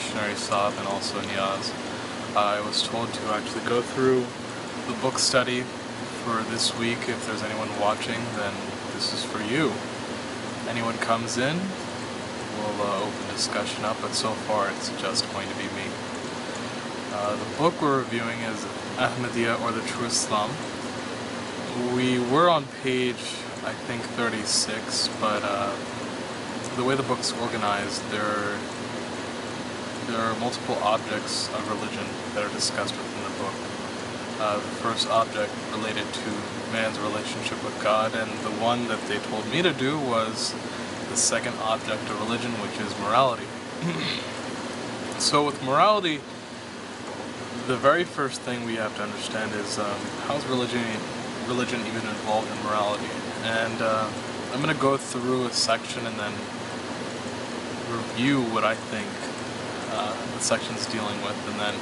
Missionary Sahib and also Niyaz. I was told to actually go through the book study for this week. If there's anyone watching, then this is for you. Anyone comes in, we'll open discussion up, but so far it's just going to be me. The book we're reviewing is Ahmadiyya, or the True Islam. We were on page, I think, 36, but the way the book's organized, there are multiple objects of religion that are discussed within the book. The first object related to man's relationship with God, and the one that they told me to do was the second object of religion, which is morality. So with morality, the very first thing we have to understand is how is religion even involved in morality? And I'm going to go through a section and then review what I think the section's dealing with, and then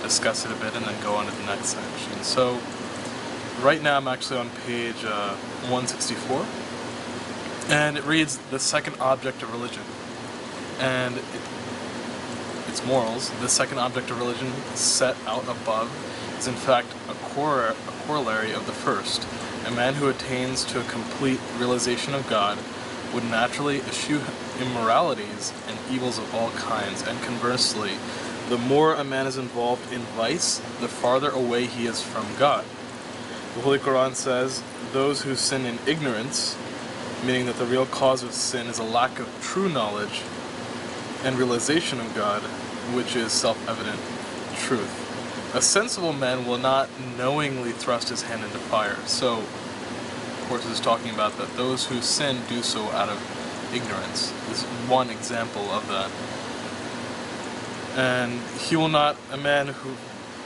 discuss it a bit, and then go on to the next section. So right now I'm actually on page 164, and it reads, the second object of religion, and its morals. The second object of religion set out above is in fact a corollary of the first. A man who attains to a complete realization of God would naturally eschew immoralities and evils of all kinds, and conversely, the more a man is involved in vice, the farther away he is from God. The Holy Quran says, those who sin in ignorance, meaning that the real cause of sin is a lack of true knowledge and realization of God, which is self-evident truth. A sensible man will not knowingly thrust his hand into fire. So, of course, it's talking about that those who sin do so out of ignorance. This is one example of that. And he will not, a man who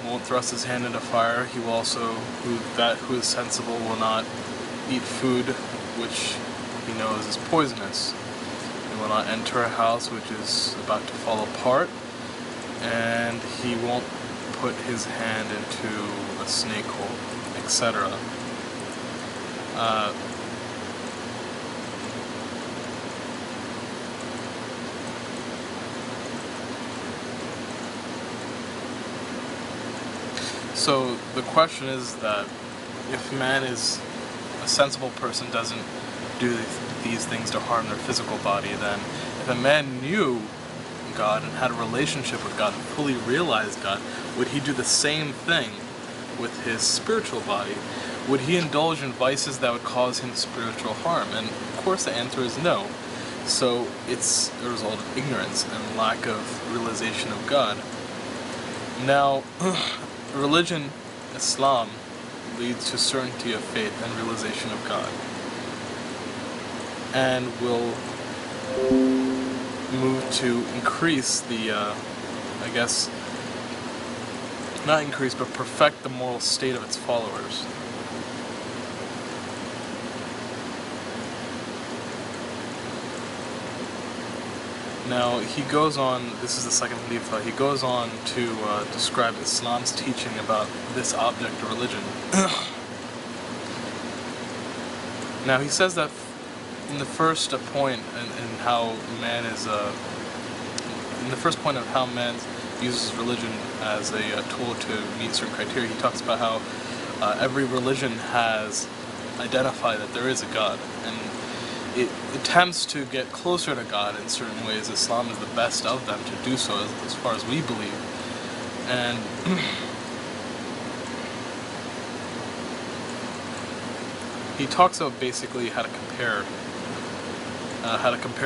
won't thrust his hand into fire, he will also, who is sensible, will not eat food which he knows is poisonous. He will not enter a house which is about to fall apart, and he won't put his hand into a snake hole, etc. So the question is that if man is a sensible person, doesn't do these things to harm their physical body, then if a man knew God and had a relationship with God and fully realized God, would he do the same thing with his spiritual body? Would he indulge in vices that would cause him spiritual harm? And of course the answer is no. So it's a result of ignorance and lack of realization of God. Now, religion, Islam, leads to certainty of faith and realization of God, and will move to increase the, I guess, not increase, but perfect the moral state of its followers. Now, he goes on, this is the second hadith, he goes on to describe Islam's teaching about this object of religion. Now, he says that in the first point in how man is, in the first point of how man uses religion as a tool to meet certain criteria, he talks about how every religion has identified that there is a God, and it attempts to get closer to God in certain ways. Islam is the best of them to do so, as far as we believe. And he talks about basically how to compare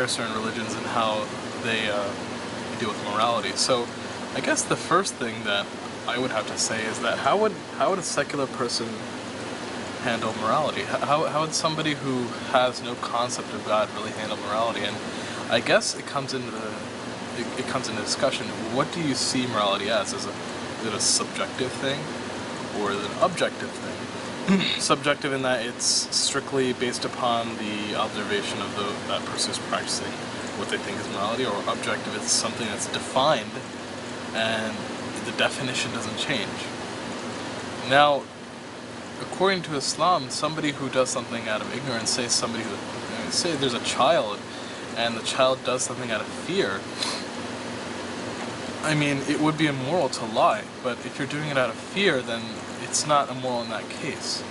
certain religions and how they deal with morality. So I guess the first thing that I would have to say is that how would a secular person handle morality? How would somebody who has no concept of God really handle morality? And I guess it comes into discussion. What do you see morality as? Is it a subjective thing, or is it an objective thing? Subjective in that it's strictly based upon the observation of that person who's practicing what they think is morality, or objective, it's something that's defined and the definition doesn't change. Now, according to Islam, somebody who does something out of ignorance, say there's a child and the child does something out of fear, I mean, it would be immoral to lie, but if you're doing it out of fear, then it's not immoral in that case,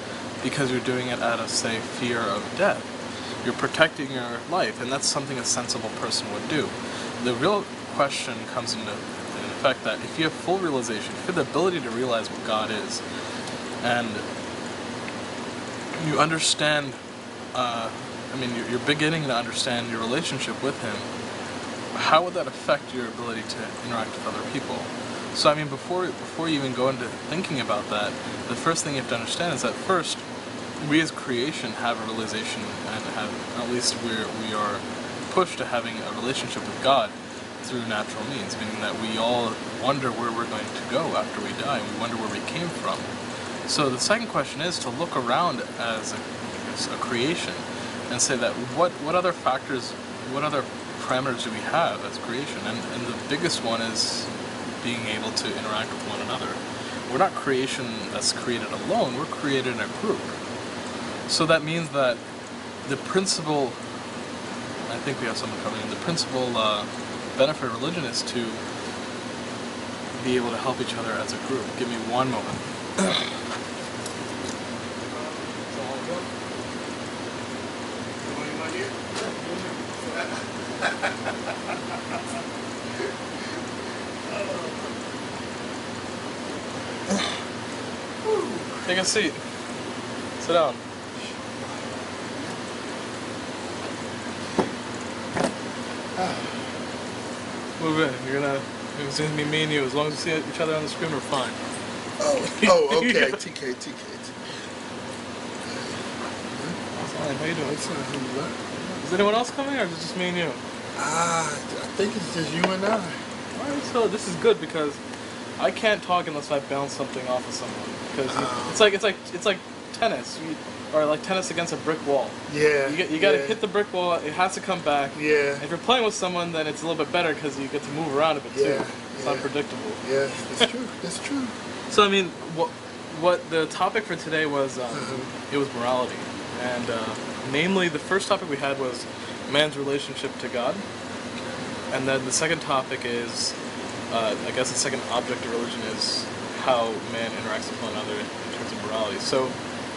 because you're doing it out of, say, fear of death. You're protecting your life, and that's something a sensible person would do. The real question comes into effect that if you have full realization, if you have the ability to realize what God is, and you understand, you're beginning to understand your relationship with Him, how would that affect your ability to interact with other people? So, I mean, before you even go into thinking about that, the first thing you have to understand is that first, we as creation have a realization, and at least we are pushed to having a relationship with God through natural means, meaning that we all wonder where we're going to go after we die, and we wonder where we came from. So the second question is to look around as a creation and say that what other factors, what other parameters do we have as creation? And the biggest one is being able to interact with one another. We're not creation that's created alone, we're created in a group. So that means that the principal, I think we have someone coming in, the principal benefit of religion is to be able to help each other as a group. Give me one moment. Take a seat. Sit down. Move in. It's gonna be me and you. As long as we see each other on the screen, we're fine. Oh, okay. TK. How you doing? Is anyone else coming, or is it just me and you? I think it's just you and I. Alright, so this is good because I can't talk unless I bounce something off of someone. Because it's like tennis, or like tennis against a brick wall. Yeah. You got to hit the brick wall. It has to come back. Yeah. If you're playing with someone, then it's a little bit better because you get to move around a bit too. It's unpredictable. Yeah, that's true. That's true. So I mean, what the topic for today was, it was morality, and namely the first topic we had was man's relationship to God, and then the second topic is, I guess the second object of religion is how man interacts with one another in terms of morality. So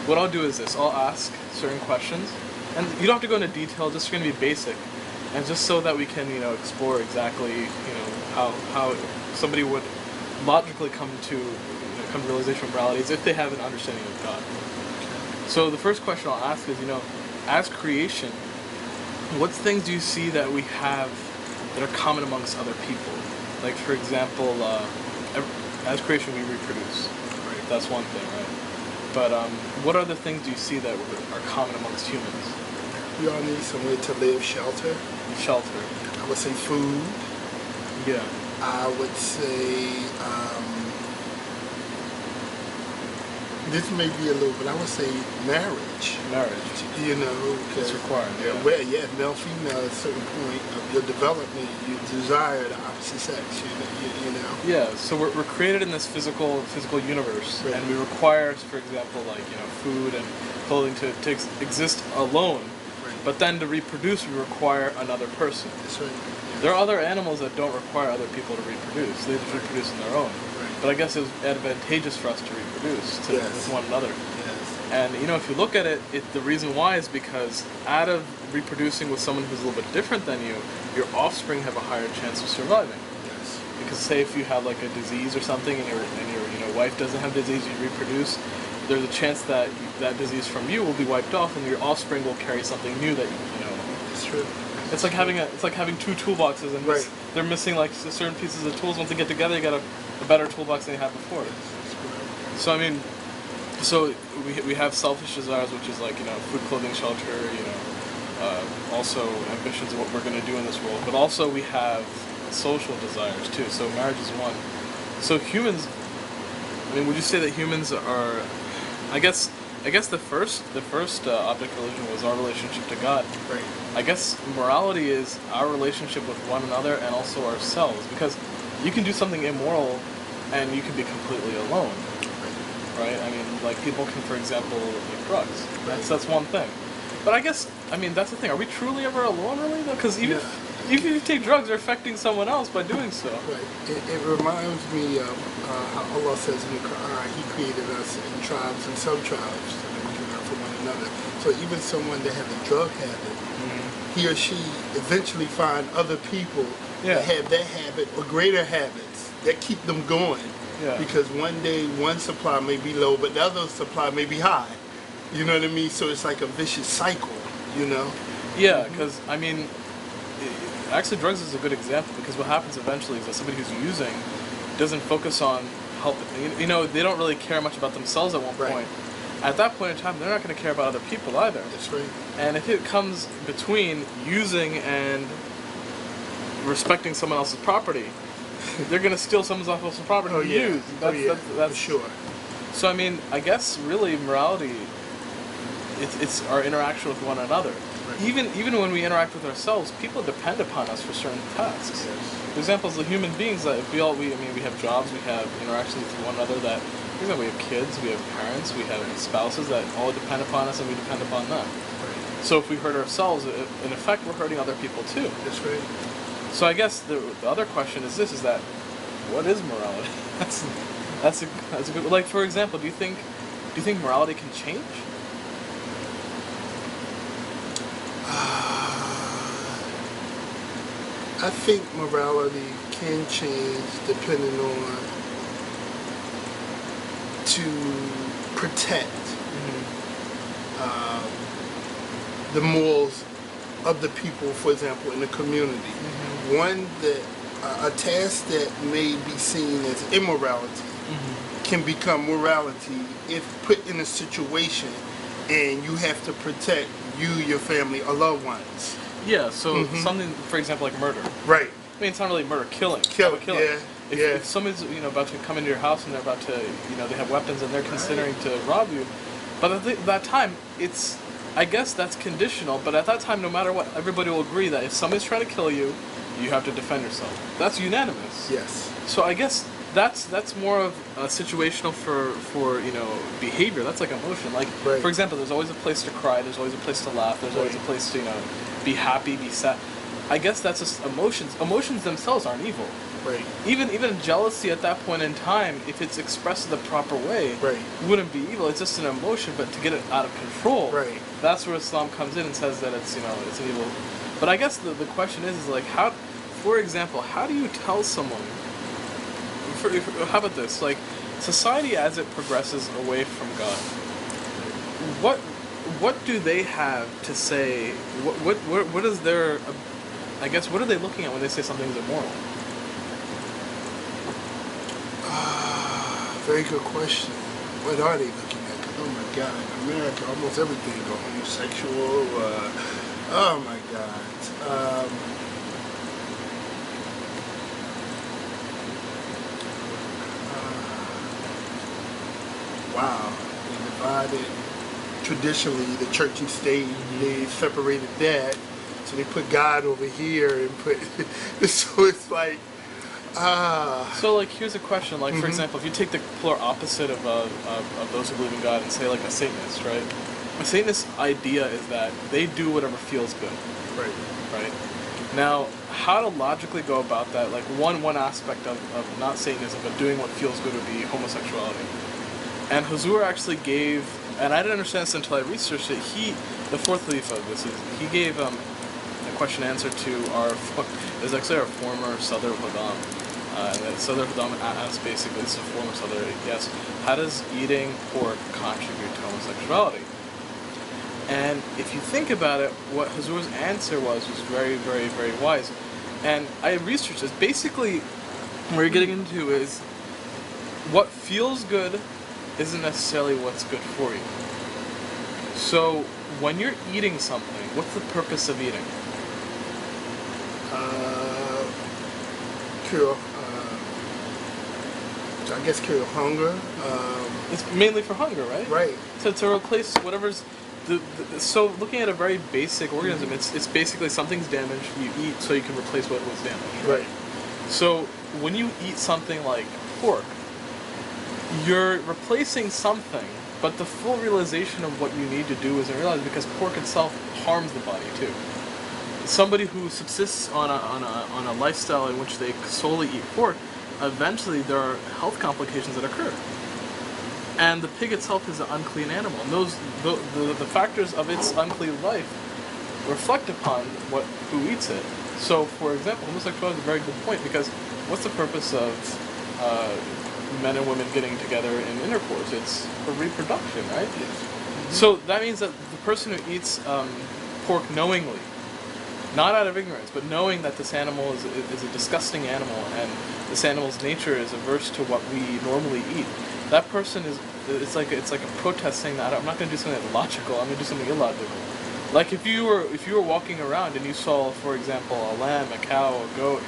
what I'll do is this: I'll ask certain questions, and you don't have to go into detail. Just going to be basic, and just so that we can explore exactly how somebody would logically come to realization of morality is if they have an understanding of God. So the first question I'll ask is, as creation, what things do you see that we have that are common amongst other people? Like, for example, as creation we reproduce, right? That's one thing, right? But what other things do you see that are common amongst humans? We all need somewhere to live, shelter. Shelter. I would say food. Yeah. I would say, this may be a little, but I would say marriage. Marriage. It's required. Yeah. Well, male, female, at a certain point of your development, you desire the opposite sex. Yeah. So we're created in this physical universe, right. And we require, for example, food and clothing to exist alone. Right. But then to reproduce, we require another person. That's right. Yeah. There are other animals that don't require other people to reproduce. They just reproduce on their own. Right. But I guess it was advantageous for us to reproduce with one another. Yes. And if you look at it, the reason why is because out of reproducing with someone who's a little bit different than you, your offspring have a higher chance of surviving. Yes. Because say if you have like a disease or something and your wife doesn't have disease, you reproduce, there's a chance that that disease from you will be wiped off and your offspring will carry something new that It's true. It's like having two toolboxes and right. They're missing like certain pieces of tools. Once they get together, you got a better toolbox than you had before. So I mean, we have selfish desires, which is like food, clothing, shelter. Also ambitions of what we're going to do in this world. But also we have social desires too. So marriage is one. So humans. I mean, would you say that humans are? I guess the first object of religion was our relationship to God. Right. I guess morality is our relationship with one another and also ourselves, because you can do something immoral and you can be completely alone. Right? I mean, like people can, for example, take drugs. That's one thing. But I guess, that's the thing. Are we truly ever alone, really? Though, because even Even if you take drugs, you're affecting someone else by doing so. Right. It reminds me of how Allah says in the Quran, He created us in tribes and sub-tribes so that we can learn from one another. So even someone that has a drug habit, he or she eventually find other people Yeah. that have that habit or greater habits that keep them going. Yeah. Because one day one supply may be low, but the other supply may be high. You know what I mean? So it's like a vicious cycle, you know? Yeah, because I mean, actually, drugs is a good example because what happens eventually is that somebody who's using doesn't focus on help. You know, they don't really care much about themselves at one Right. point. At that point in time, they're not going to care about other people either. That's right. And if it comes between using and respecting someone else's property, they're going to steal someone else's property Oh to yeah. use. For sure. So I mean, I guess really morality, it's our interaction with one another. Right. Even when we interact with ourselves, people depend upon us for certain tasks. Yes. For example, as the human beings, that if we have jobs, we have interactions with one another. That, for example, we have kids, we have parents, we have spouses that all depend upon us, and we depend upon them. Right. So if we hurt ourselves, in effect, we're hurting other people too. That's right. So I guess the other question is this: is that what is morality? That's a good. Like, for example, do you think morality can change? I think morality can change depending on to protect the morals of the people, for example, in the community. One that a task that may be seen as immorality can become morality if put in a situation and you have to protect you, your family, or loved ones. Yeah. So something, for example, like murder. Right. I mean, it's not really murder, killing. Killing. Yeah. If someone's about to come into your house and they're about to, they have weapons and they're considering to rob you, but at that time, I guess that's conditional. But at that time, no matter what, everybody will agree that if somebody's trying to kill you, you have to defend yourself. That's unanimous. Yes. So I guess that's more of a situational for behavior. That's like emotion. Like Right. for example, there's always a place to cry. There's always a place to laugh. There's always a place to be happy, be sad. I guess that's just emotions. Emotions themselves aren't evil. Right. Even jealousy at that point in time, if it's expressed the proper way, Right. wouldn't be evil. It's just an emotion, but to get it out of control, Right. that's where Islam comes in and says that it's it's an evil. But I guess the question is like how, for example, how do you tell someone? How about this? Like society as it progresses away from God, what do they have to say? What is their? I guess what are they looking at when they say something's immoral? Very good question. What are they looking at? 'Cause, oh my God, in America, almost everything is homosexual. Oh my God. Wow. They divided traditionally the church and state. They separated that. So they put God over here and put. So it's like. So like here's a question, like for example, if you take the polar opposite of those who believe in God and say like a Satanist, right? A Satanist idea is that they do whatever feels good. Right? Now, how to logically go about that, like one aspect of not Satanism, but doing what feels good would be homosexuality. And Hazur actually gave, and I didn't understand this until I researched it, the fourth Khalifa of this, he gave a question and answer to it was actually our former Sadr Hodam. And Sadr Hodam asked basically, this is a former Sadr, yes, how does eating pork contribute to homosexuality? And if you think about it, what Hazur's answer was very, very, very wise. And I researched this. Basically, what you're getting into is what feels good isn't necessarily what's good for you. So when you're eating something, what's the purpose of eating? Cure. I guess cure hunger. It's mainly for hunger, right? Right. So to replace whatever's so looking at a very basic organism, it's basically something's damaged, you eat so you can replace what was damaged. Right. So when you eat something like pork, you're replacing something, but the full realization of what you need to do isn't realized because pork itself harms the body too. somebody who subsists on a lifestyle in which they solely eat pork, eventually there are health complications that occur. And the pig itself is an unclean animal. And the factors of its unclean life reflect upon who eats it. So, for example, homosexuality is a very good point, because what's the purpose of men and women getting together in intercourse? It's for reproduction, right? So that means that the person who eats pork knowingly, not out of ignorance, but knowing that this animal is a disgusting animal and this animal's nature is averse to what we normally eat, that person it's like a protest saying that I'm not going to do something that's logical, I'm going to do something illogical. Like if you were walking around and you saw, for example, a lamb, a cow, a goat,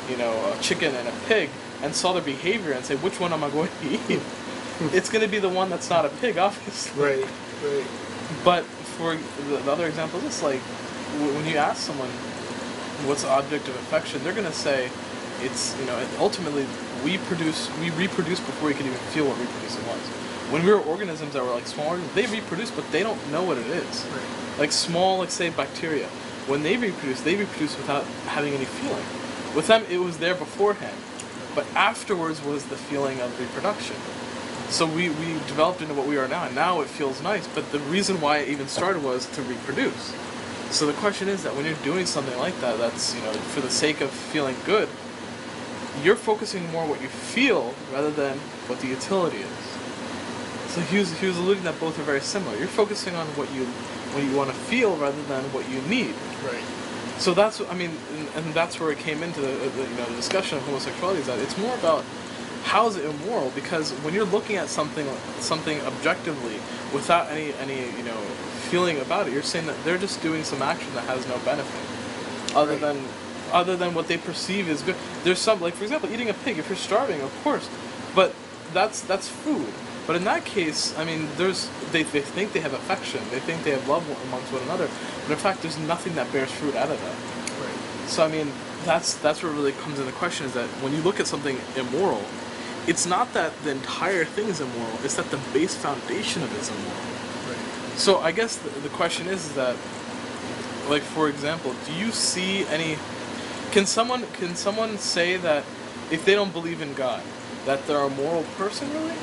a chicken and a pig, and saw their behavior and say, which one am I going to eat? It's going to be the one that's not a pig, obviously. Right. But for the other example is this, like when you ask someone what's the object of affection, they're going to say it's, ultimately we reproduce before we can even feel what reproducing was. When we were organisms that were like small organisms, they reproduce, but they don't know what it is. Right. Like small, like say bacteria, when they reproduce without having any feeling. With them, it was there beforehand, but afterwards was the feeling of reproduction. So we developed into what we are now, and now it feels nice, but the reason why it even started was to reproduce. So the question is that when you're doing something like that, that's, for the sake of feeling good, you're focusing more on what you feel rather than what the utility is. So he was alluding that both are very similar. You're focusing on what you want to feel rather than what you need. Right. So that's, and that's where it came into the discussion of homosexuality, is that it's more about how is it immoral, because when you're looking at something objectively without any feeling about it, you're saying that they're just doing some action that has no benefit other than what they perceive as good. There's some, like for example, eating a pig. If you're starving, of course, but that's food. But in that case, they think they have affection, they think they have love amongst one another, but in fact, there's nothing that bears fruit out of that. Right. So that's where it really comes into question, is that when you look at something immoral, it's not that the entire thing is immoral, it's that the base foundation of it is immoral. Right. So I guess the question is that, like for example, do you see any? Can someone say that if they don't believe in God, that they're a moral person, really?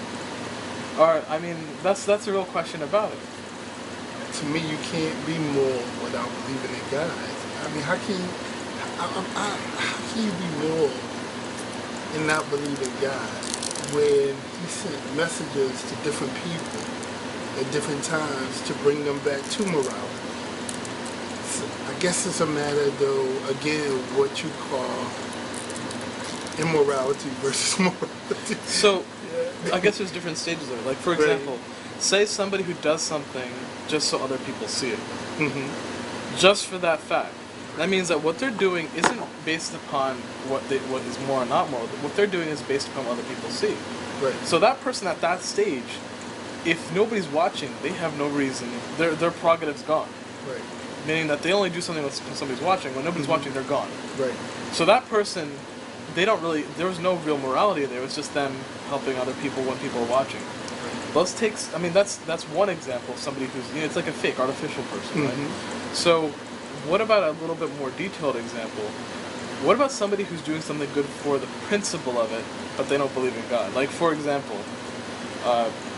Or that's a real question about it. To me, you can't be moral without believing in God. How can you be moral and not believe in God when He sent messages to different people at different times to bring them back to morality? So I guess it's a matter, though, again, what you call immorality versus morality. So, I guess there's different stages of it. Like, for example, say somebody who does something just so other people see it. Mm-hmm. Just for that fact. That means that what they're doing isn't based upon what is moral or not moral. What they're doing is based upon what other people see. Right. So that person at that stage, if nobody's watching, they have no reason. Their prerogative's gone. Right. Meaning that they only do something when somebody's watching. When nobody's watching, they're gone. Right. So that person, there was no real morality there. It was just them helping other people when people are watching. Let's take, that's one example of somebody who's, it's like a fake, artificial person, right? Mm-hmm. So what about a little bit more detailed example? What about somebody who's doing something good for the principle of it, but they don't believe in God? Like, for example,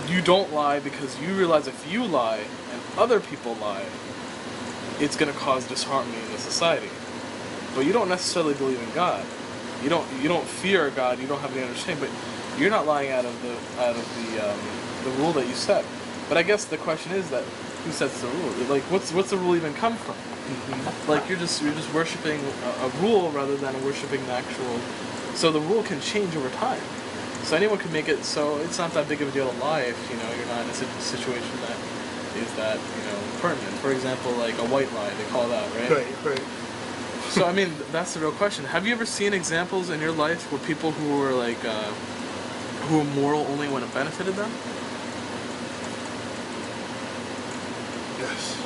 you don't lie because you realize if you lie and other people lie, it's going to cause disharmony in the society. But you don't necessarily believe in God. You don't fear God. You don't have any understanding. But you're not lying out of the rule that you set. But I guess the question is that who sets the rule? Like, what's the rule even come from? Mm-hmm. Like you're just worshiping a rule rather than worshiping the actual. So the rule can change over time. So anyone can make it so it's not that big of a deal to lie if you're not in a situation that is that permanent. For example, like a white lie, they call that, right? Right. So that's the real question. Have you ever seen examples in your life where people who were like who were moral only when it benefited them? Yes.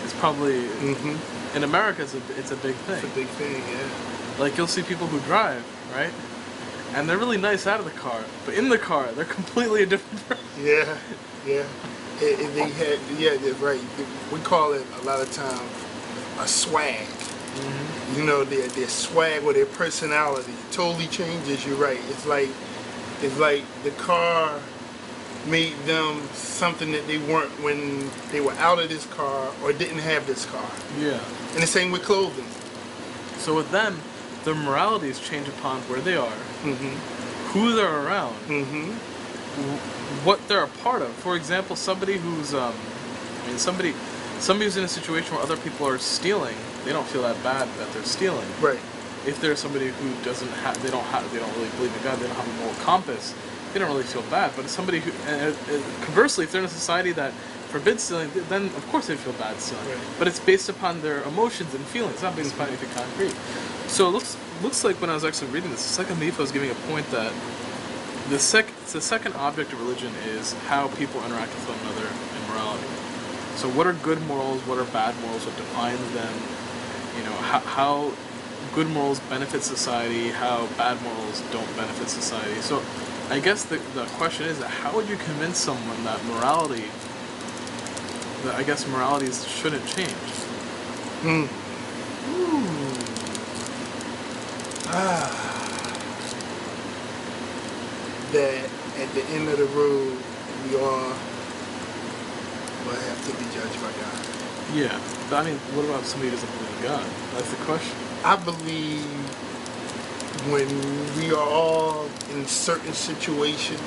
It's probably Mm-hmm. in America. It's a big thing. It's a big thing, yeah. Like you'll see people who drive, right? And they're really nice out of the car, but in the car, they're completely a different person. Yeah. They had, yeah, they're right. We call it a lot of times a swag. You know, their swag or their personality totally changes. You're right. It's like the car made them something that they weren't when they were out of this car or didn't have this car. Yeah. And the same with clothing. So with them, their moralities change upon where they are, who they're around, what they're a part of. For example, somebody who's, somebody who's in a situation where other people are stealing, they don't feel that bad that they're stealing. Right. If there's somebody who they don't really believe in God, they don't have a moral compass, they don't really feel bad. But if somebody who, conversely, if they're in a society that forbids stealing, then of course they feel bad stealing. Right. But it's based upon their emotions and feelings, not based upon anything concrete. So it looks like when I was actually reading this, the second Nephi was giving a point that the second object of religion is how people interact with one another in morality. So what are good morals? What are bad morals? What defines them? You know, how good morals benefit society, how bad morals don't benefit society. So I guess the question is, how would you convince someone that moralities shouldn't change? That at the end of the road, we all will have to be judged by God. Yeah, but I mean, what about somebody who doesn't believe in God? That's the question. I believe when we are all in certain situations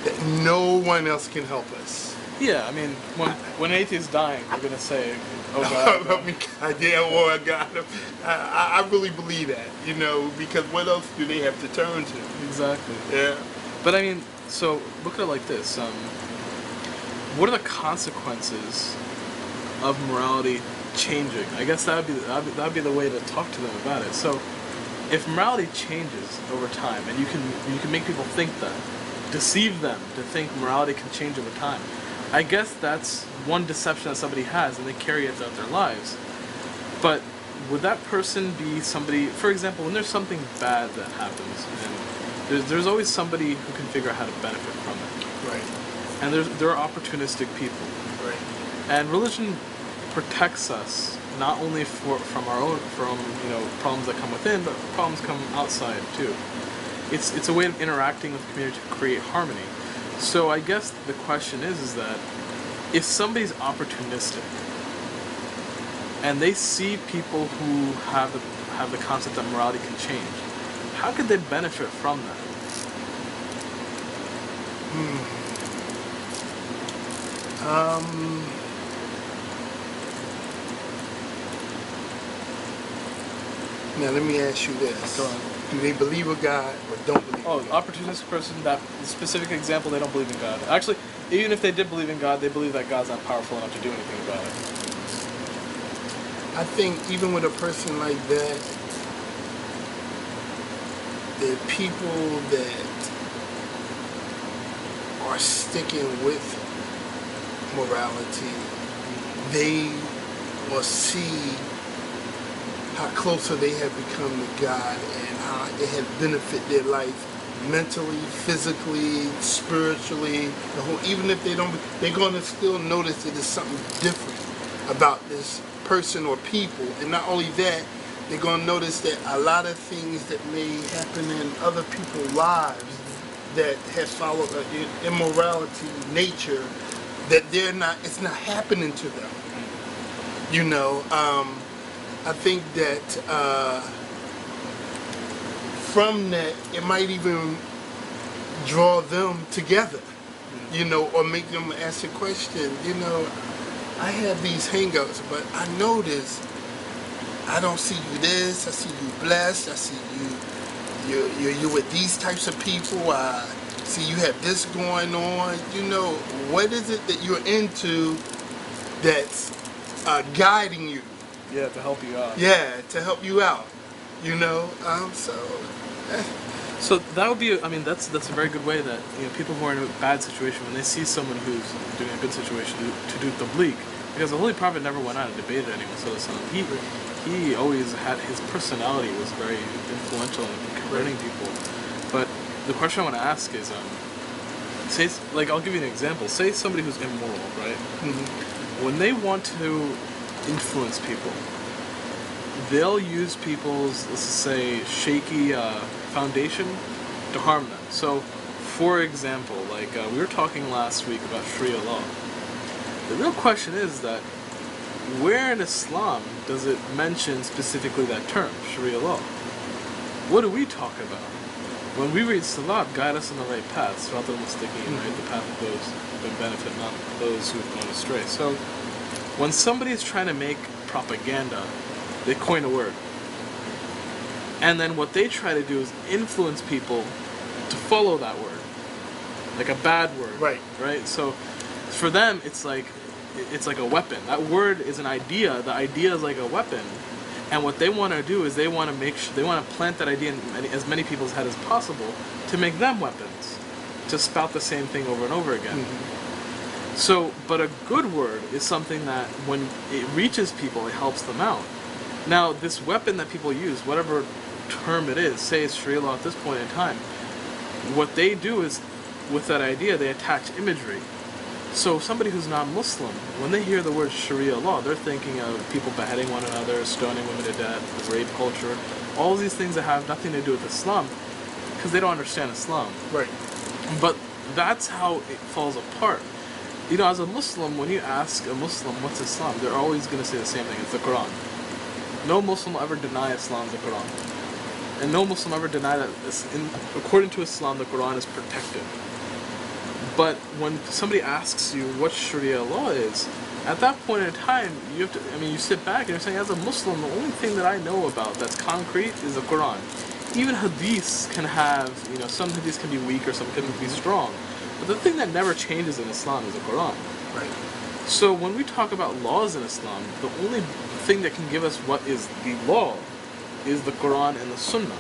that no one else can help us. Yeah, I mean, when an atheist is dying, they're gonna say, "Oh God." Help me, God, yeah, or God. I really believe that, you know, because what else do they have to turn to? Exactly. Yeah. But I mean, so look at it like this: what are the consequences of morality changing? I guess that would be the way to talk to them about it. So, if morality changes over time, and you can make people think that, deceive them to think morality can change over time, I guess that's one deception that somebody has, and they carry it throughout their lives. But would that person be somebody? For example, when there's something bad that happens, and there's always somebody who can figure out how to benefit from it. Right. And there are opportunistic people. Right. And religion protects us not only from problems that come within, but problems come outside too. It's a way of interacting with the community to create harmony. So I guess the question is that if somebody's opportunistic and they see people who have the concept that morality can change, how could they benefit from that? Now let me ask you this. Go on. Do they believe in God or don't believe in Oh, God? opportunistic person, that specific example, they don't believe in God. Actually, even if they did believe in God, they believe that God's not powerful enough to do anything about it. I think even with a person like that, the people that are sticking with morality, they will see how closer they have become to God and how it has benefited their life mentally, physically, spiritually. Even if they don't, they're going to still notice that there's something different about this person or people. And not only that, they're going to notice that a lot of things that may happen in other people's lives that have followed an immorality nature, that it's not happening to them. You know, I think that from that, it might even draw them together, you know, or make them ask a question, you know, I have these hang-ups, but I notice I don't see you this, I see you blessed, I see you're with these types of people, I see you have this going on, you know, what is it that you're into that's guiding you? Yeah, to help you out. Yeah, to help you out, you know, So that would be, I mean, that's a very good way that, you know, people who are in a bad situation, when they see someone who's doing a good situation, to do tabligh, because the Holy Prophet never went out and debated anyone. So he always had, his personality was very influential in converting people. But the question I want to ask is, say, like, I'll give you an example. Say somebody who's immoral, right? When they want to influence people, they'll use people's, let's say, shaky foundation to harm them. So, for example, like we were talking last week about Sharia law. The real question is that where in Islam does it mention specifically that term, Sharia law? What do we talk about? When we read Salat, guide us on the right path, Sirat al-Mustaqim, right? The path of those who benefit, not those who have gone astray. So, when somebody is trying to make propaganda, they coin a word. And then what they try to do is influence people to follow that word. Like a bad word. Right. Right? So, for them, it's like a weapon. That word is an idea. The idea is like a weapon. And what they want to do is they want to make sure, they want to plant that idea in as many people's head as possible to make them weapons, to spout the same thing over and over again. Mm-hmm. So, but a good word is something that when it reaches people, it helps them out. Now, this weapon that people use, whatever term it is, say it's Sharia law at this point in time, what they do is, with that idea, they attach imagery. So somebody who's non-Muslim, when they hear the word Sharia law, they're thinking of people beheading one another, stoning women to death, the rape culture, all these things that have nothing to do with Islam, because they don't understand Islam. Right. But that's how it falls apart. You know, as a Muslim, when you ask a Muslim what's Islam, they're always going to say the same thing. It's the Quran. No Muslim will ever deny Islam the Quran. And no Muslim ever deny that, according to Islam, the Quran is protected. But when somebody asks you what Sharia law is, at that point in time, you have to, you sit back and you're saying, as a Muslim, the only thing that I know about that's concrete is the Quran. Even hadiths can have, some hadiths can be weak or some can be strong. But the thing that never changes in Islam is the Quran. Right. So when we talk about laws in Islam, the only thing that can give us what is the law is the Quran and the Sunnah.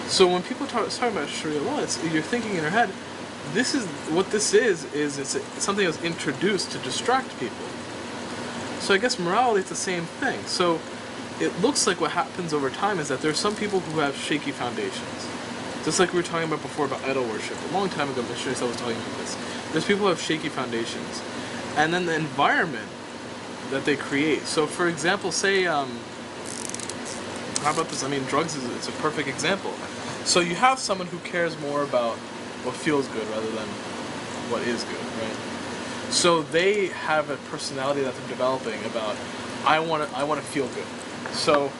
So when people talk about Sharia law, you're thinking in your head, this is it's something that's introduced to distract people. So I guess morality is the same thing. So it looks like what happens over time is that there's some people who have shaky foundations. Just like we were talking about before about idol worship. A long time ago, Mr. Isa was talking about this. There's people who have shaky foundations. And then the environment that they create. So for example, say, how about this? Drugs is a perfect example. So you have someone who cares more about what feels good rather than what is good, right? So they have a personality that they're developing about, I want to feel good. So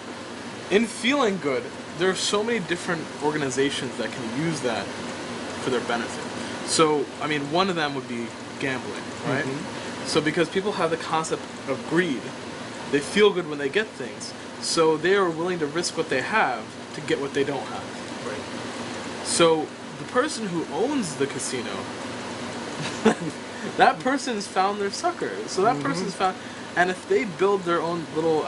in feeling good, there are so many different organizations that can use that for their benefit. So, one of them would be gambling, right? Mm-hmm. So because people have the concept of greed, they feel good when they get things. So they are willing to risk what they have to get what they don't have. Right. So the person who owns the casino, that person's found their sucker. So that person's found, and if they build their own little,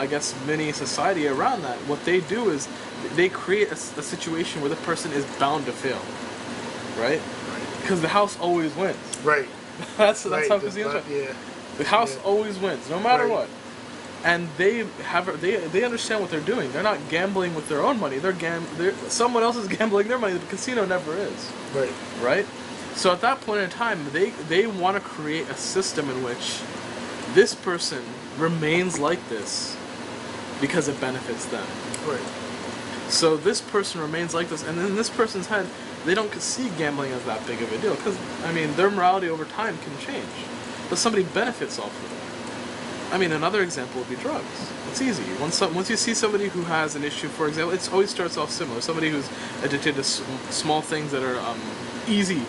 mini society around that, what they do is they create a situation where the person is bound to fail, right? Because the house always wins. Right. That's how casinos work. Yeah. The house always wins, no matter what. And they understand what they're doing. They're not gambling with their own money. Someone else is gambling their money. The casino never is. Right. Right? So at that point in time, they want to create a system in which this person remains like this because it benefits them. Right. So this person remains like this, and in this person's head, they don't see gambling as that big of a deal. Because, their morality over time can change. But somebody benefits off of it. Another example would be drugs. It's easy. Once you see somebody who has an issue, for example, it always starts off similar. Somebody who's addicted to small things that are easy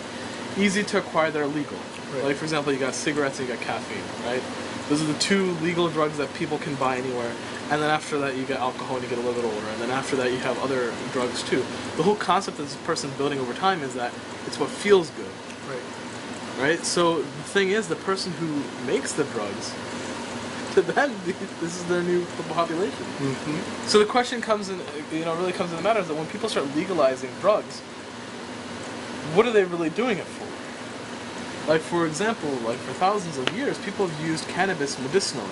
to acquire that are legal. Right. Like, for example, you got cigarettes and you got caffeine, right? Those are the two legal drugs that people can buy anywhere. And then after that, you get alcohol and you get a little bit older. And then after that, you have other drugs too. The whole concept that this person's building over time is that it's what feels good. Right. Right? So the thing is, the person who makes the drugs, to them, this is their new population. Mm-hmm. So the question really comes in the matter is that when people start legalizing drugs, what are they really doing it for? Like, for example, for thousands of years, people have used cannabis medicinally.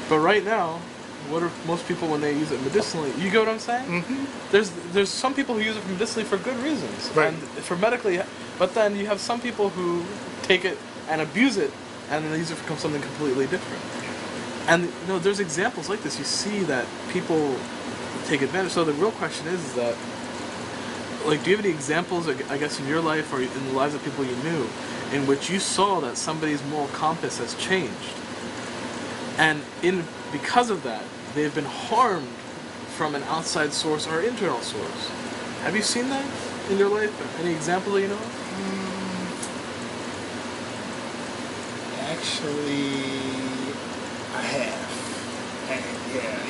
But right now, what are most people when they use it medicinally? You get what I'm saying? Mm-hmm. There's some people who use it medicinally for good reasons. Right. And for medically, but then you have some people who take it and abuse it, and then they use it for something completely different. And there's examples like this. You see that people take advantage. So the real question is that, like, do you have any examples, I guess, in your life or in the lives of people you knew, in which you saw that somebody's moral compass has changed, and because of that, they've been harmed from an outside source or internal source? Have you seen that in your life? Any example that you know of? Actually, I have.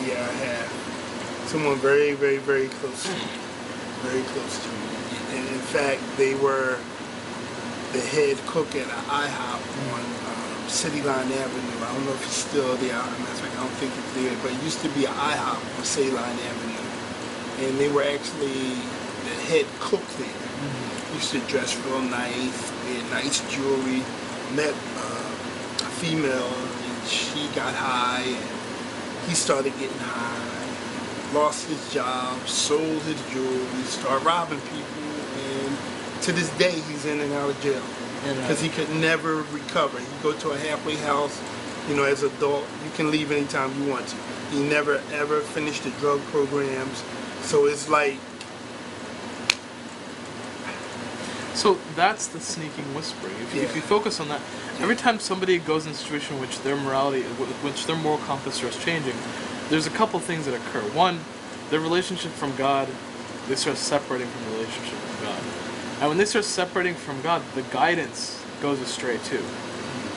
Yeah, I have. Someone very, very, very close to me. Very close to me. And in fact, they were the head cook at an IHOP on City Line Avenue. I don't know if it's still there. I don't think it's there, but it used to be an IHOP on City Line Avenue. And they were actually the head cook there. Mm-hmm. Used to dress real nice, wear nice jewelry. Met a female, and she got high, and he started getting high. Lost his job, sold his jewelry, started robbing people, and to this day he's in and out of jail because he could never recover. He go to a halfway house, as an adult, you can leave anytime you want to. He never ever finished the drug programs, so it's like. So that's the sneaking whispering. If you focus on that, every time somebody goes in a situation in which their morality, which their moral compass starts changing, there's a couple things that occur. One, their relationship from God, they start separating from the relationship with God. And when they start separating from God, the guidance goes astray too.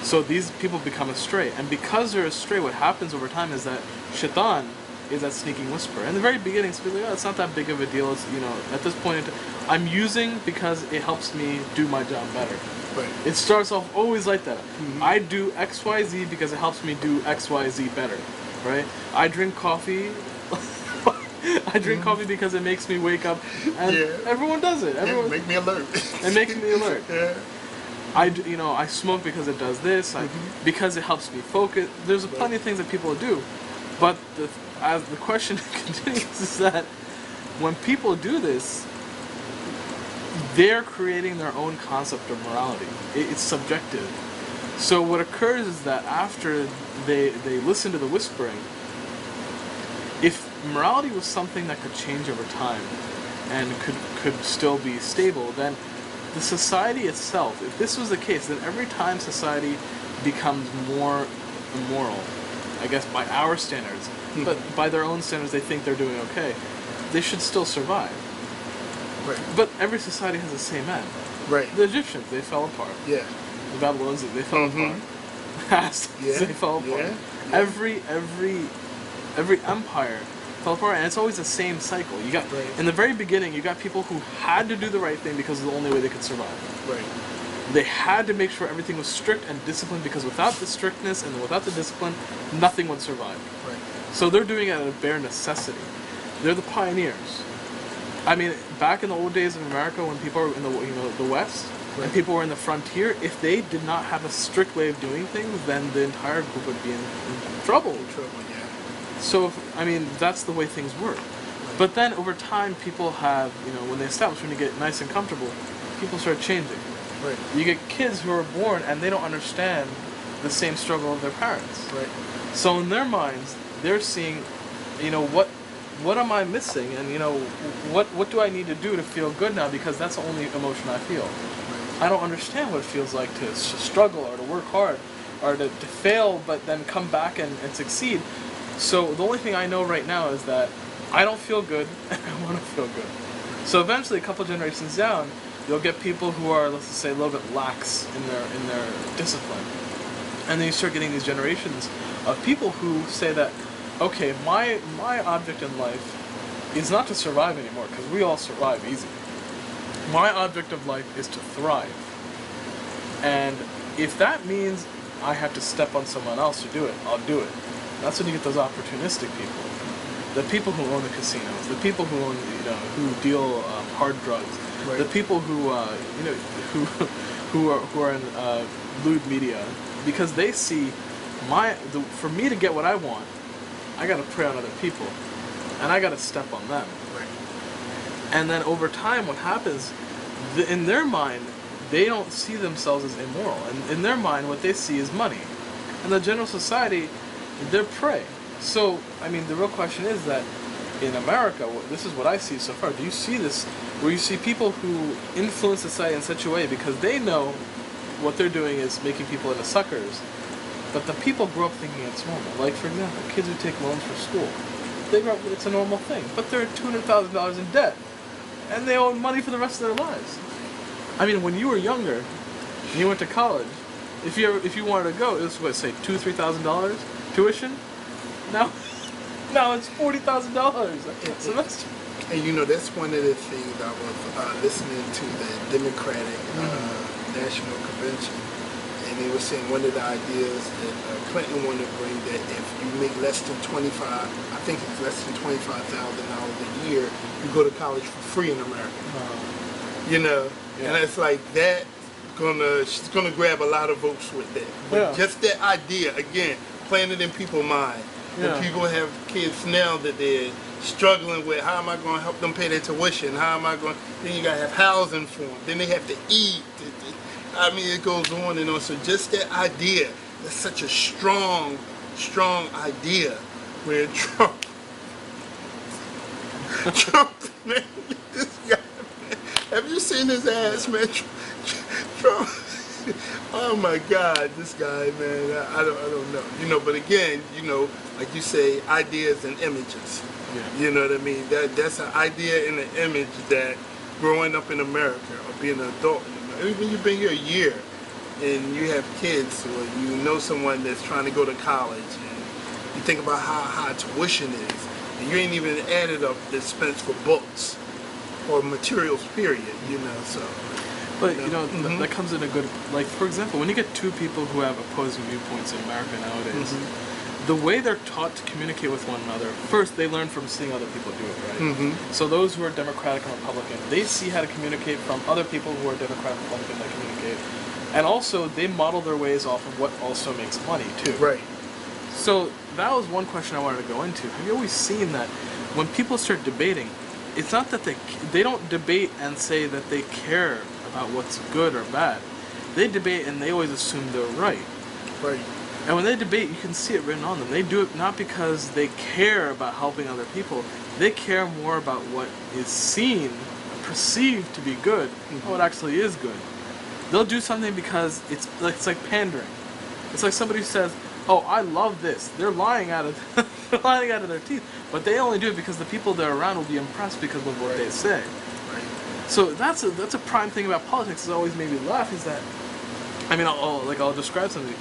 So these people become astray. And because they're astray, what happens over time is that Shaitan is that sneaking whisper. In the very beginning, it's like, it's not that big of a deal. It's, at this point, I'm using because it helps me do my job better. Right. It starts off always like that. Mm-hmm. I do X, Y, Z because it helps me do X, Y, Z better. Right? I drink coffee. I drink coffee because it makes me wake up, and everyone does it. Everyone make me alert. It makes me alert. Yeah. I smoke because it does this. Because it helps me focus. There's plenty of things that people do, but as the question continues is that when people do this, they're creating their own concept of morality. It's subjective. So what occurs is that after they listen to the whispering, if morality was something that could change over time and could still be stable, then the society itself, if this was the case, then every time society becomes more immoral, I guess by our standards, but by their own standards they think they're doing okay, they should still survive. Right. But every society has the same end. Right. The Egyptians, they fell apart. Yeah. The Babylonians, they fell apart. Aztecs, they fell apart. Yeah. Every empire fell apart, and it's always the same cycle. You got in the very beginning, you got people who had to do the right thing because it was the only way they could survive. Right. They had to make sure everything was strict and disciplined because without the strictness and without the discipline, nothing would survive. Right. So they're doing it out of bare necessity. They're the pioneers. I mean, back in the old days of America, when people were in the West, and people were in the frontier, if they did not have a strict way of doing things, then the entire group would be in trouble. So, that's the way things work. Right. But then over time, people have, when they establish, when you get nice and comfortable, people start changing. Right. You get kids who are born and they don't understand the same struggle of their parents. Right. So in their minds, they're seeing, what am I missing? And, what do I need to do to feel good now? Because that's the only emotion I feel. Right. I don't understand what it feels like to struggle or to work hard or to fail but then come back and succeed. So the only thing I know right now is that I don't feel good and I want to feel good. So eventually, a couple generations down, you'll get people who are, let's say, a little bit lax in their discipline. And then you start getting these generations of people who say that, okay, my object in life is not to survive anymore, because we all survive easy. My object of life is to thrive. And if that means I have to step on someone else to do it, I'll do it. That's when you get those opportunistic people. The people who own the casinos, the people who own, who deal hard drugs, the people who, who are in lewd media, because they see for me to get what I want, I got to prey on other people, and I got to step on them. Right. And then over time, what happens, in their mind, they don't see themselves as immoral, and in their mind, what they see is money. And the general society, They're prey. So, I mean, the real question is that in America, this is what I see so far. Do you see this, where you see people who influence society in such a way because they know what they're doing is making people into suckers, but the people grow up thinking it's normal. Like, for example, kids who take loans for school. They grow up, it's a normal thing, but they're $200,000 in debt, and they owe money for the rest of their lives. I mean, when you were younger, and you went to college, if you wanted to go, it was what, say $2,000-3,000 tuition. Now it's $40,000 a semester. And you know, that's one of the things I was listening to the Democratic National Convention, and they were saying one of the ideas that Clinton wanted to bring, that if you make less than I think it's less than $25,000 a year, you go to college for free in America. You know, and it's like that. She's gonna grab a lot of votes with that. But just that idea, again, planted in people's mind. When people have kids now that they're struggling with, how am I going to help them pay their tuition? How am I going? Then you gotta have housing for them. Then they have to eat. I mean, it goes on and on. So just that idea, that's such a strong idea. Where Trump, man, this guy, man, have you seen his ass, man? Trump, oh my God, this guy, man, I don't know. You know, but again, you know, like you say, ideas and images. Yeah. You know what I mean? That's an idea and an image that growing up in America or being an adult, even you've been here a year and you have kids or you know someone that's trying to go to college and you think about how high tuition is and you ain't even added up the expense for books or materials, period, you know, so. But, you know, that comes in a good, like, for example, when you get two people who have opposing viewpoints in America nowadays, the way they're taught to communicate with one another, first, they learn from seeing other people do it, right? So those who are Democratic and Republican, they see how to communicate from other people who are Democrat and Republican that communicate. And also, they model their ways off of what also makes money, too. Right. So that was one question I wanted to go into. Have you always seen that when people start debating, it's not that they don't debate and say that they care about what's good or bad. They debate and they always assume they're right. Right. And when they debate, you can see it written on them. They do it not because they care about helping other people. They care more about what is seen, perceived to be good, and what actually is good. They'll do something because it's like pandering. It's like somebody who says, "Oh, I love this." They're lying out of their teeth, but they only do it because the people they're around will be impressed because of what they say. So that's a prime thing about politics. It's always made me laugh. Is that, I mean, I'll describe something.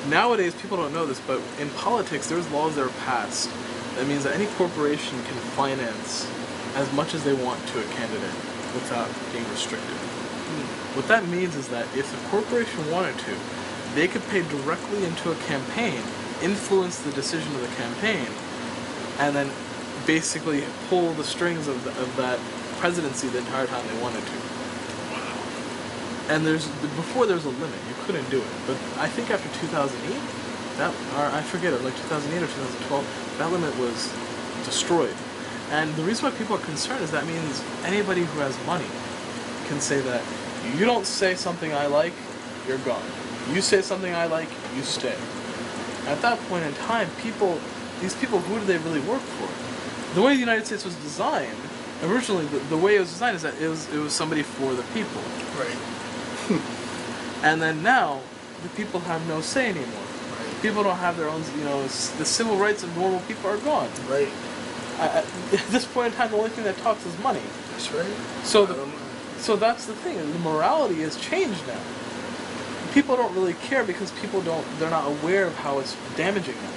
Nowadays, people don't know this, but in politics, there's laws that are passed. That means that any corporation can finance as much as they want to a candidate without being restricted. What that means is that if the corporation wanted to, they could pay directly into a campaign, influence the decision of the campaign, and then basically pull the strings of that presidency the entire time they wanted to. And before there was a limit, you couldn't do it. But I think after 2008, I forget it, like 2008 or 2012, that limit was destroyed. And the reason why people are concerned is that means anybody who has money can say that you don't say something I like, you're gone. You say something I like, you stay. At that point in time, these people, who do they really work for? The way the United States was designed, originally, the way it was designed is that it was somebody for the people. Right. And then now, the people have no say anymore. Right. People don't have their own, you know, the civil rights of normal people are gone. Right. At this point in time, the only thing that talks is money. That's right. So that's the thing. The morality has changed now. People don't really care because they're not aware of how it's damaging them.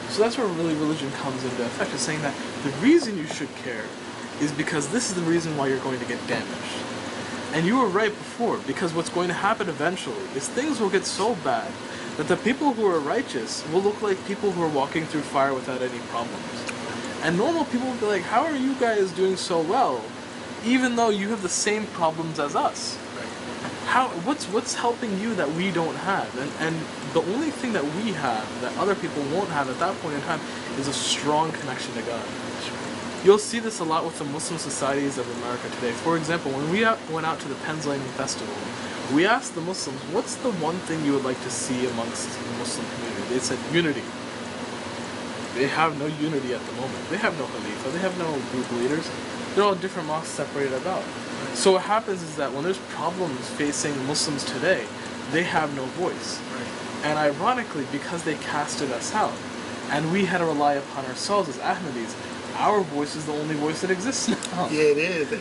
So that's where really religion comes into effect. It's saying that the reason you should care is because this is the reason why you're going to get damaged. And you were right before, because what's going to happen eventually is things will get so bad that the people who are righteous will look like people who are walking through fire without any problems. And normal people will be like, how are you guys doing so well, even though you have the same problems as us? What's helping you that we don't have? And the only thing that we have that other people won't have at that point in time is a strong connection to God. You'll see this a lot with the Muslim societies of America today. For example, when we went out to the Penzlinian Festival, we asked the Muslims, what's the one thing you would like to see amongst the Muslim community? They said unity. They have no unity at the moment. They have no Khalifa. They have no group leaders. They're all different mosques separated about. So what happens is that when there's problems facing Muslims today, they have no voice. And ironically, because they casted us out, and we had to rely upon ourselves as Ahmadis, our voice is the only voice that exists now. Yeah, it is,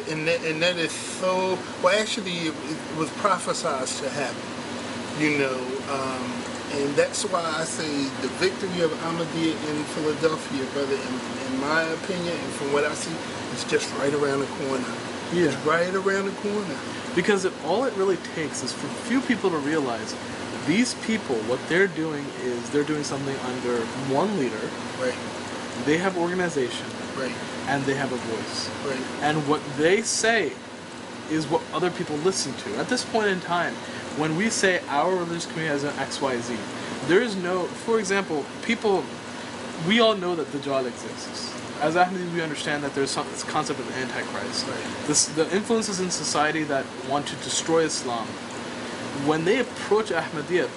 and that is so. Well, actually, it was prophesied to happen, and that's why I say the victory of Ahmadiyya in Philadelphia, brother, in my opinion, and from what I see, it's just right around the corner. Yeah. It's right around the corner. Because all it really takes is for few people to realize these people, what they're doing is they're doing something under one leader. Right. They have organization. Right. And they have a voice. Right. And what they say is what other people listen to. At this point in time, when we say our religious community has an XYZ, there is no, for example, we all know that Dajjal exists. As Ahmadis, we understand that there's this concept of Antichrist. Right. The influences in society that want to destroy Islam, when they approach Ahmadiyya,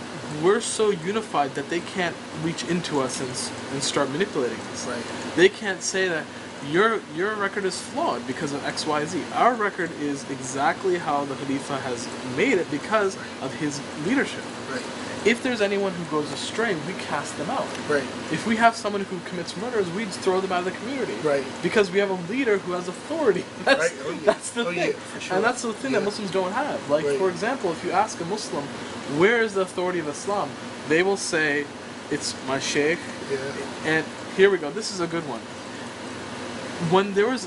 we're so unified that they can't reach into us and start manipulating us. Right. They can't say that your record is flawed because of XYZ. Our record is exactly how the Khalifa has made it because of his leadership. Right. If there's anyone who goes astray, we cast them out. Right. If we have someone who commits murders, we throw them out of the community. Right. Because we have a leader who has authority. That's, Right. Oh, yeah. that's the Oh, thing. yeah, for sure. And that's the thing that Muslims don't have. Like, Right. for example, if you ask a Muslim, where is the authority of Islam? They will say, it's my sheikh. Yeah. And here we go. This is a good one. When there was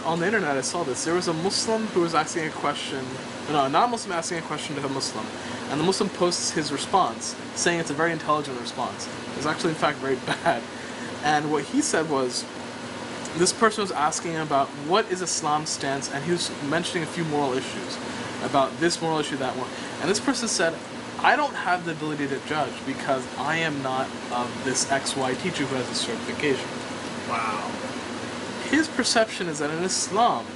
on the internet, I saw this. There was a Muslim who was asking a question. No, a non-Muslim asking a question to a Muslim, and the Muslim posts his response, saying it's a very intelligent response. It's actually, in fact, very bad. And what he said was, this person was asking about what is Islam's stance, and he was mentioning a few moral issues about this moral issue, that one. And this person said, I don't have the ability to judge because I am not of this XY teacher who has a certification. Wow. His perception is that in Islam,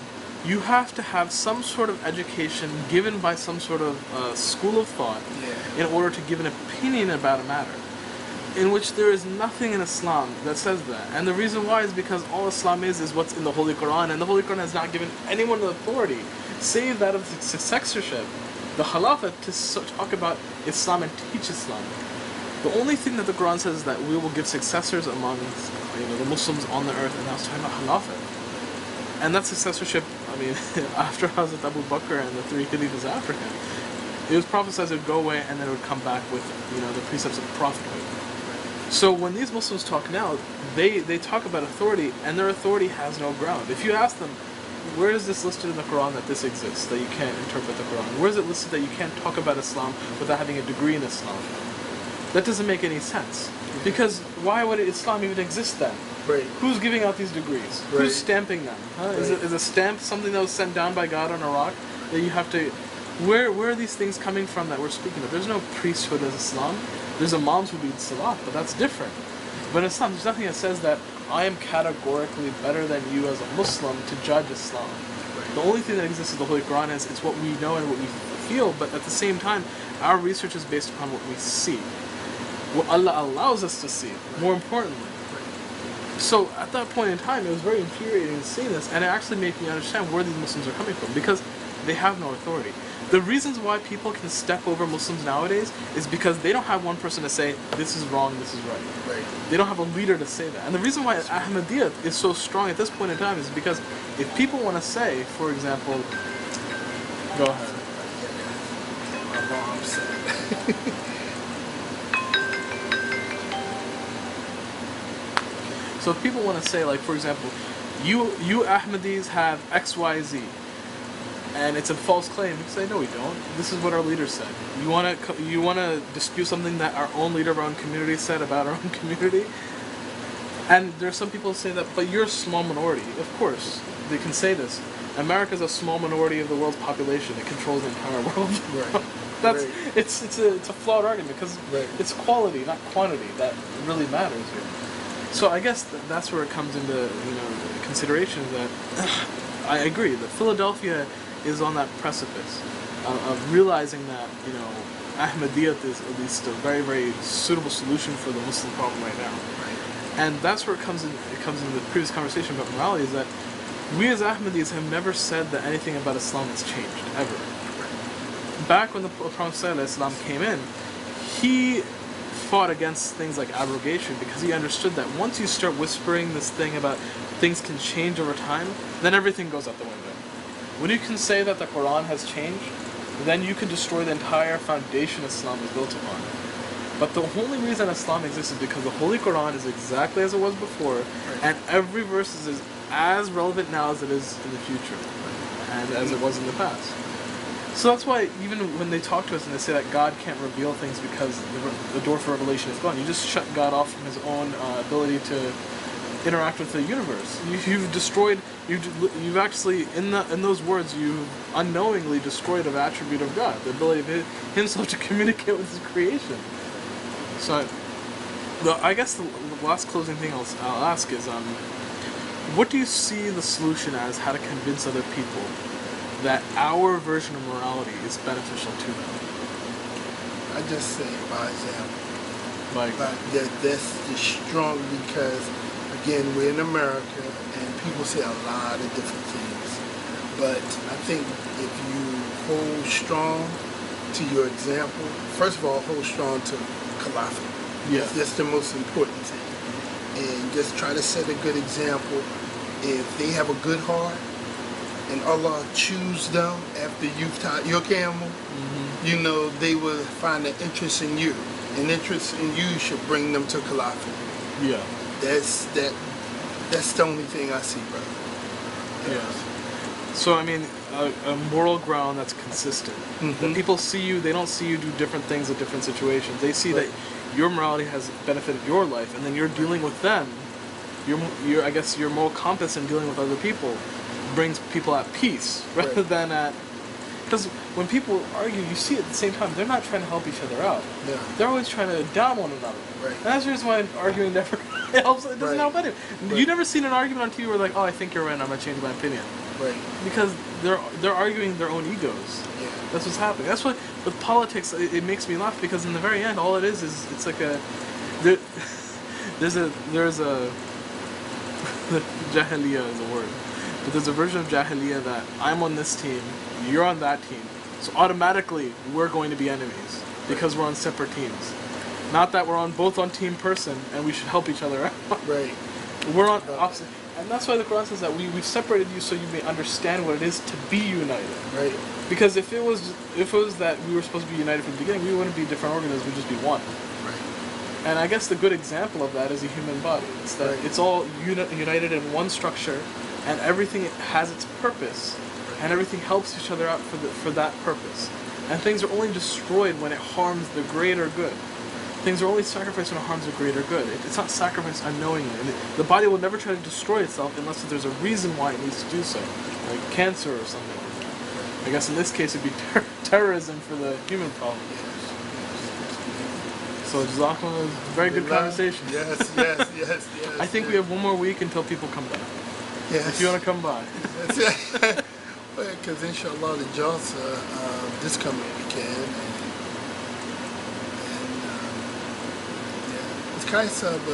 you have to have some sort of education given by some sort of school of thought in order to give an opinion about a matter, in which there is nothing in Islam that says that. And the reason why is because all Islam is what's in the Holy Quran, and the Holy Quran has not given anyone the authority, save that of the successorship, the Khilafah, to talk about Islam and teach Islam. The only thing that the Quran says is that we will give successors among the Muslims on the earth, and that's talking about Khilafah. And that successorship, after Hazrat Abu Bakr and the three Khalifas after him, it was prophesied it would go away and then it would come back with the precepts of prophethood. So when these Muslims talk now, they talk about authority, and their authority has no ground. If you ask them, where is this listed in the Quran that this exists, that you can't interpret the Quran? Where is it listed that you can't talk about Islam without having a degree in Islam? That doesn't make any sense. Because why would Islam even exist then? Right. Who's giving out these degrees? Right. Who's stamping them? Huh? Right. Is a stamp something that was sent down by God on a rock that you have to... Where are these things coming from that we're speaking of? There's no priesthood as Islam. There's imams who lead salat, but that's different. But in Islam, there's nothing that says that I am categorically better than you as a Muslim to judge Islam. The only thing that exists in the Holy Quran is it's what we know and what we feel, but at the same time, our research is based upon what we see. What Allah allows us to see, more importantly. So at that point in time, it was very infuriating to see this, and it actually made me understand where these Muslims are coming from, because they have no authority. The reasons why people can step over Muslims nowadays is because they don't have one person to say, this is wrong, this is right. Right. They don't have a leader to say that. And the reason why Ahmadiyya is so strong at this point in time is because if people want to say, for example, go ahead. My mom said. So if people want to say, like, for example, you Ahmadis have XYZ, and it's a false claim, you can say, no, we don't. This is what our leader said. You want to dispute something that our own leader of our own community said about our own community? And there are some people who say that, but you're a small minority. Of course, they can say this. America's a small minority of the world's population. It controls the entire world. Right. It's a flawed argument, because it's quality, not quantity, that really matters here. So I guess that's where it comes into consideration, that I agree that Philadelphia is on that precipice of realizing that Ahmadiyya is at least a very, very suitable solution for the Muslim problem right now. And that's where it comes in the previous conversation about morality, is that we as Ahmadis have never said that anything about Islam has changed, ever. Back when the Prophet ﷺ came in, he fought against things like abrogation because he understood that once you start whispering this thing about things can change over time, then everything goes out the window. When you can say that the Quran has changed, then you can destroy the entire foundation Islam is built upon. But the only reason Islam exists is because the Holy Quran is exactly as it was before, and every verse is as relevant now as it is in the future, and as it was in the past. So that's why even when they talk to us and they say that God can't reveal things because the door for revelation is gone, you just shut God off from His own ability to interact with the universe. You've destroyed. You've actually in those words you've unknowingly destroyed an attribute of God, the ability of Himself to communicate with His creation. So, I guess the last closing thing I'll ask is, what do you see the solution as? How to convince other people that our version of morality is beneficial to them? I just say by example. Like That's just strong because, again, we're in America and people say a lot of different things. But I think if you hold strong to your example, first of all, hold strong to Khilafah. Yeah. That's the most important thing. And just try to set a good example. If they have a good heart and Allah choose them after you've taught your camel, you know, they will find an interest in you. An interest in you should bring them to Khilafah. yeah. That's the only thing I see, brother. Yeah. So I mean, a moral ground that's consistent. When people see you, they don't see you do different things in different situations. They see that your morality has benefited your life, and then you're dealing with them. I guess your moral compass in dealing with other people brings people at peace rather than at. Because when people argue, you see at the same time they're not trying to help each other out. Yeah. They're always trying to down one another. Right. And that's the reason why arguing never helps. It doesn't help anyone. Right. You never seen an argument on TV where like, oh, I think you're right, I'm gonna change my opinion. Right. Because they're arguing their own egos. Yeah. That's what's happening. That's what with politics it makes me laugh because in the very end, all it is it's like there's a Jahiliyyah is a word, but there's a version of Jahiliyyah that I'm on this team, you're on that team, so automatically we're going to be enemies because we're on separate teams. Not that we're both on team person and we should help each other out. Right. We're on opposite. And that's why the Quran says that we've separated you so you may understand what it is to be united. Right. Because if it was that we were supposed to be united from the beginning, we wouldn't be different organisms, we'd just be one. Right. And I guess the good example of that is a human body. It's that it's all united in one structure, and everything has its purpose, and everything helps each other out for that purpose. And things are only destroyed when it harms the greater good. Things are only sacrificed when it harms the greater good. It's not sacrificed unknowingly. And the body will never try to destroy itself unless there's a reason why it needs to do so, like cancer or something like that. I guess in this case it'd be terrorism for the human problem. So Jazakallah, very good conversation. Yes. I think we have one more week until people come back. Yes. If you want to come by. Because inshallah the Jalsa this coming weekend. And Kaisab,